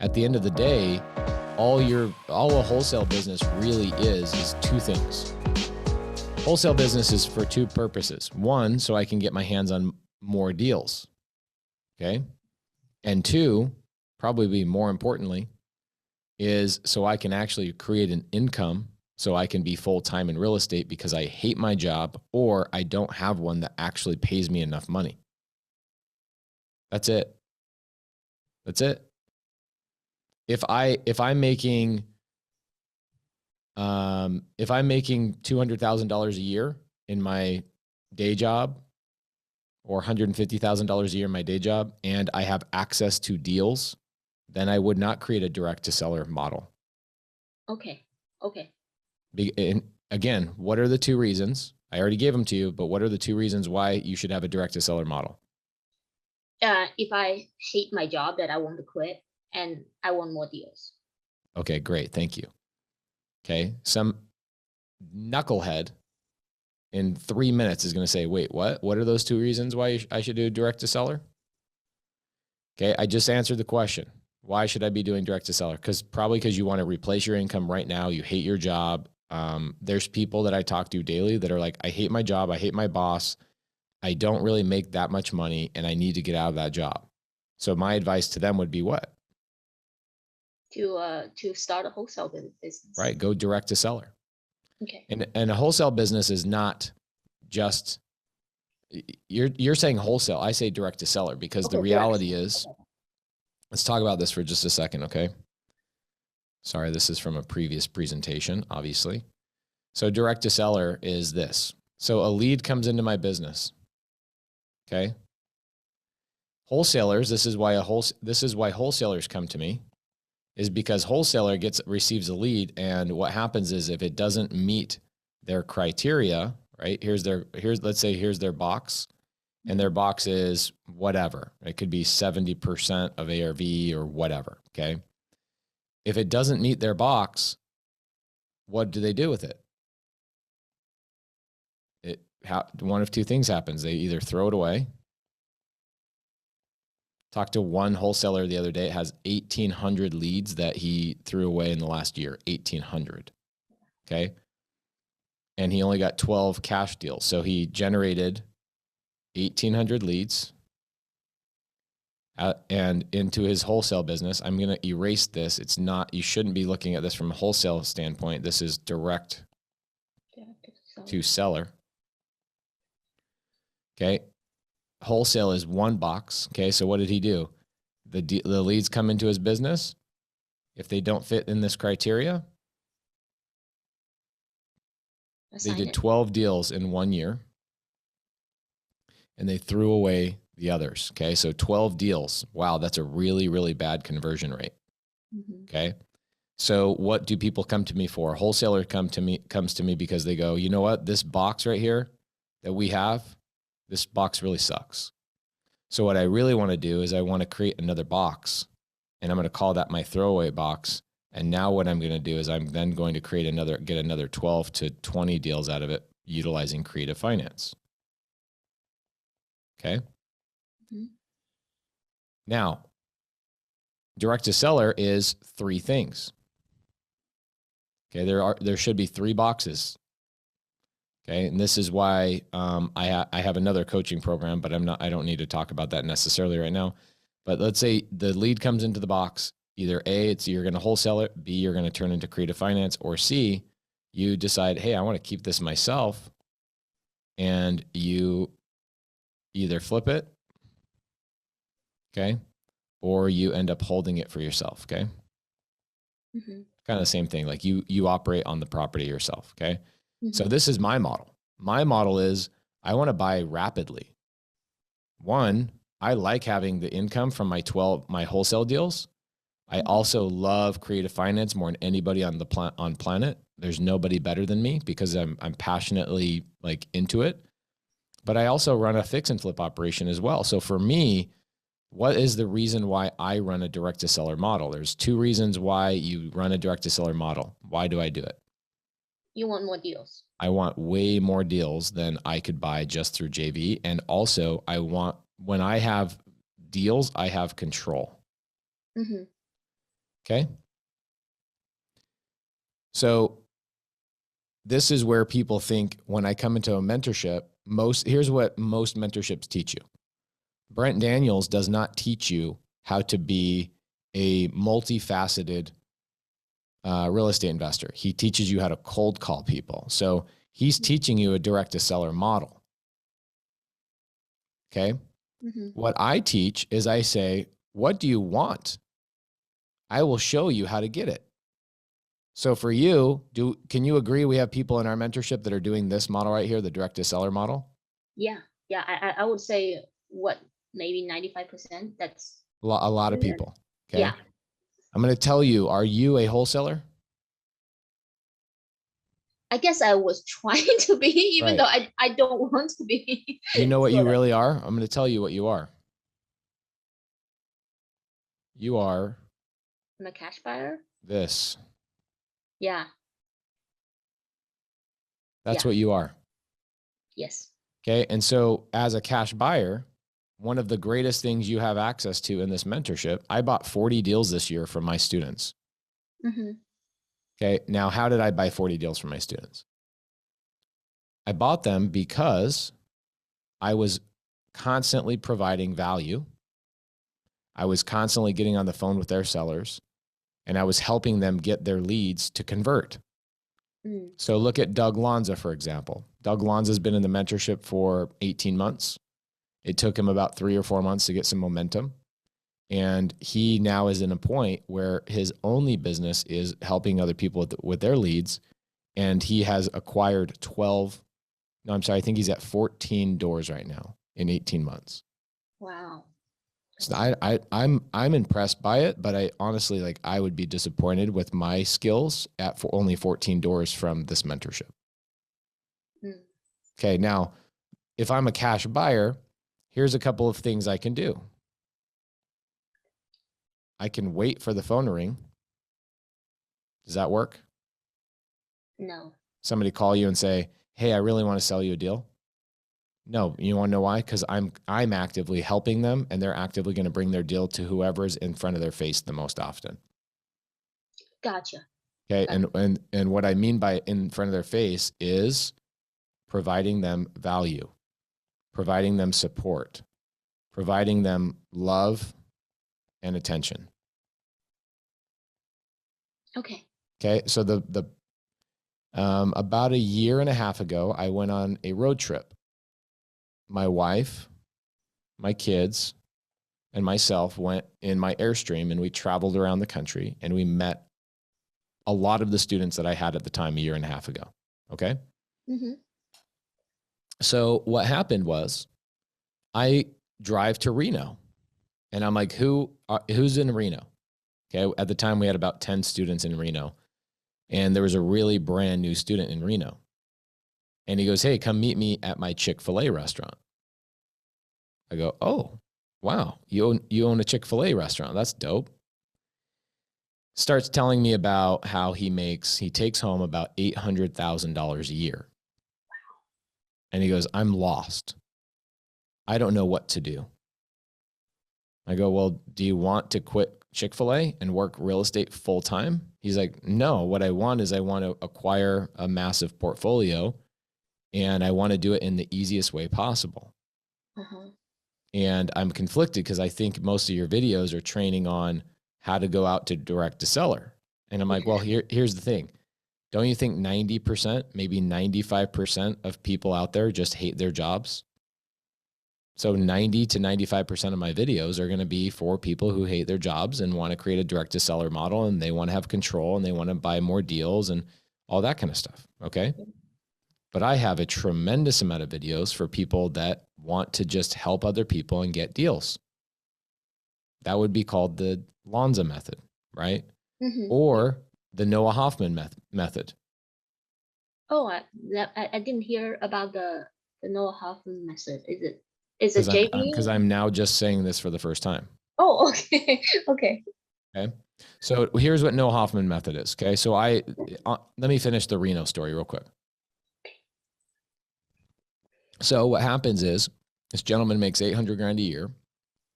At the end of the day, all a wholesale business really is two things. Wholesale business is for two purposes. One, so I can get my hands on more deals. Okay. And two, probably more importantly, is so I can actually create an income so I can be full-time in real estate because I hate my job or I don't have one that actually pays me enough money. That's it. That's it. If I'm making $200,000 a year in my day job or $150,000 a year in my day job, and I have access to deals, then I would not create a direct to seller model. Okay. And again, what are the two reasons? I already gave them to you, but what are the two reasons why you should have a direct to seller model? If I hate my job that I want to quit and I want more deals. Okay, great. Thank you. Okay. Some knucklehead in 3 minutes is going to say, wait, what? What are those two reasons why I should do direct to seller? Okay. I just answered the question. Why should I be doing direct to seller? Probably because you want to replace your income right now. You hate your job. There's people that I talk to daily that are like, I hate my job. I hate my boss. I don't really make that much money and I need to get out of that job. So my advice to them would be what? To start a wholesale business. Right. Go direct to seller. Okay. And a wholesale business is not just, you're saying wholesale. I say direct to seller because the reality is, let's talk about this for just a second. Okay. Sorry, this is from a previous presentation, obviously. So direct to seller is this. So a lead comes into my business. Okay. Wholesalers, this is why wholesalers come to me, is because wholesaler receives a lead, and what happens is if it doesn't meet their criteria, right? Let's say here's their box, and their box is whatever. It could be 70% of ARV or whatever. Okay. If it doesn't meet their box, what do they do with it? One of two things happens. They either throw it away. Talked to one wholesaler the other day. It has 1,800 leads that he threw away in the last year. 1,800. Okay. And he only got 12 cash deals. So he generated 1,800 leads. And into his wholesale business. I'm going to erase this. It's not, you shouldn't be looking at this from a wholesale standpoint. This is direct to seller. Okay. Wholesale is one box. Okay. So what did he do? The leads come into his business. If they don't fit in this criteria, they did 12 deals in 1 year and they threw away the others. Okay. So 12 deals. Wow. That's a really, really bad conversion rate. Mm-hmm. Okay. So what do people come to me for? A wholesaler comes to me because they go, you know what, this box right here that we have, this box really sucks. So what I really want to do is I want to create another box, and I'm going to call that my throwaway box. And now what I'm going to do is I'm then going to get another 12 to 20 deals out of it utilizing creative finance. Okay. Mm-hmm. Now, direct to seller is three things. Okay. There should be three boxes. Okay. And this is why I have another coaching program, but I don't need to talk about that necessarily right now. But let's say the lead comes into the box. Either A, you're going to wholesale it. B, you're going to turn into creative finance. Or C, you decide, hey, I want to keep this myself. And you either flip it, okay, or you end up holding it for yourself, okay? Mm-hmm. Kind of the same thing. Like you operate on the property yourself, okay? Mm-hmm. So this is my model. My model is I want to buy rapidly. One, I like having the income from my wholesale deals. I also love creative finance more than anybody on the planet. There's nobody better than me because I'm passionately like into it. But I also run a fix and flip operation as well. So for me, what is the reason why I run a direct to seller model? There's two reasons why you run a direct to seller model. Why do I do it? You want more deals. I want way more deals than I could buy just through JV. And also when I have deals, I have control. Mm-hmm. Okay. So this is where people think when I come into a mentorship, here's what most mentorships teach you. Brent Daniels does not teach you how to be a multifaceted real estate investor. He teaches you how to cold call people. So he's teaching you a direct to seller model. Okay. Mm-hmm. What I teach is I say, what do you want? I will show you how to get it. So for you, can you agree we have people in our mentorship that are doing this model right here, the direct to seller model? Yeah. Yeah. I would say maybe 95%. That's a lot of people. Okay. Yeah. I'm going to tell you, are you a wholesaler? I guess I was trying to be, even though I don't want to be. You know what you really are? I'm going to tell you what you are. You are. I'm a cash buyer. This. Yeah. That's what you are. Yes. Okay. And so as a cash buyer, one of the greatest things you have access to in this mentorship, I bought 40 deals this year from my students. Mm-hmm. Okay. Now, how did I buy 40 deals from my students? I bought them because I was constantly providing value. I was constantly getting on the phone with their sellers, and I was helping them get their leads to convert. Mm. So look at Doug Lanza, for example. Doug Lanza has been in the mentorship for 18 months. It took him about 3 or 4 months to get some momentum. And he now is in a point where his only business is helping other people with their leads. And he has acquired I think he's at 14 doors right now in 18 months. Wow. So I'm impressed by it, but I honestly, I would be disappointed with my skills at only 14 doors from this mentorship. Mm. Okay. Now, if I'm a cash buyer, here's a couple of things I can do. I can wait for the phone to ring. Does that work? No. Somebody call you and say, hey, I really want to sell you a deal. No, you want to know why? Because I'm actively helping them, and they're actively going to bring their deal to whoever's in front of their face the most often. Gotcha. Okay, and what I mean by in front of their face is providing them value, providing them support, providing them love and attention. Okay. Okay, so about a year and a half ago, I went on a road trip. My wife, my kids, and myself went in my Airstream, and we traveled around the country, and we met a lot of the students that I had at the time a year and a half ago. Okay. Mm-hmm. So what happened was I drive to Reno, and I'm like, who's in Reno? Okay. At the time we had about 10 students in Reno, and there was a really brand new student in Reno, and he goes, hey, come meet me at my Chick-fil-A restaurant. I go, oh, wow. You own a Chick-fil-A restaurant. That's dope. Starts telling me about how he takes home about $800,000 a year. Wow. And he goes, I'm lost. I don't know what to do. I go, well, do you want to quit Chick-fil-A and work real estate full time? He's like, no, what I want is I want to acquire a massive portfolio, and I want to do it in the easiest way possible. Uh-huh. And I'm conflicted because I think most of your videos are training on how to go out to direct to seller. And I'm like, well, here's the thing. Don't you think 90%, maybe 95% of people out there just hate their jobs? So 90 to 95% of my videos are going to be for people who hate their jobs and want to create a direct to seller model, and they want to have control, and they want to buy more deals and all that kind of stuff. Okay. But I have a tremendous amount of videos for people that want to just help other people and get deals. That would be called the Lanza method, right? Mm-hmm. Or the Noah Hoffman method. Oh, I didn't hear about the Noah Hoffman method. Is it JV? Because I'm now just saying this for the first time. Oh, okay. Okay. Okay. So here's what Noah Hoffman method is. Okay. So let me finish the Reno story real quick. So what happens is this gentleman makes $800,000 a year.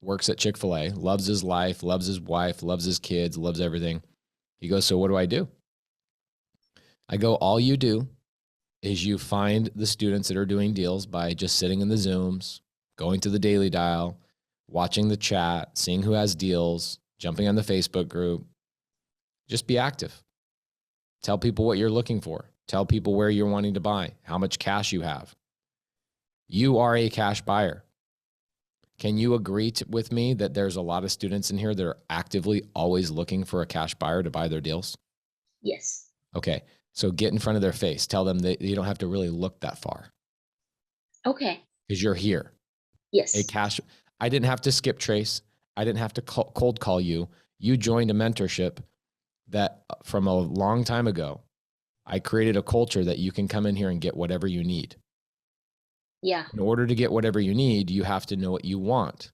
works at Chick-fil-A, loves his life, loves his wife, loves his kids, loves everything. He goes, so what do I do? I go, all you do is you find the students that are doing deals by just sitting in the Zooms, going to the Daily Dial, watching the chat, seeing who has deals, jumping on the Facebook group. Just be active. Tell people what you're looking for. Tell people where you're wanting to buy, how much cash you have. You are a cash buyer. Can you agree with me that there's a lot of students in here that are actively always looking for a cash buyer to buy their deals? Yes. Okay. So get in front of their face. Tell them that you don't have to really look that far. Okay. Because you're here. Yes. I didn't have to skip trace. I didn't have to cold call you. You joined a mentorship that from a long time ago, I created a culture that you can come in here and get whatever you need. Yeah. In order to get whatever you need, you have to know what you want.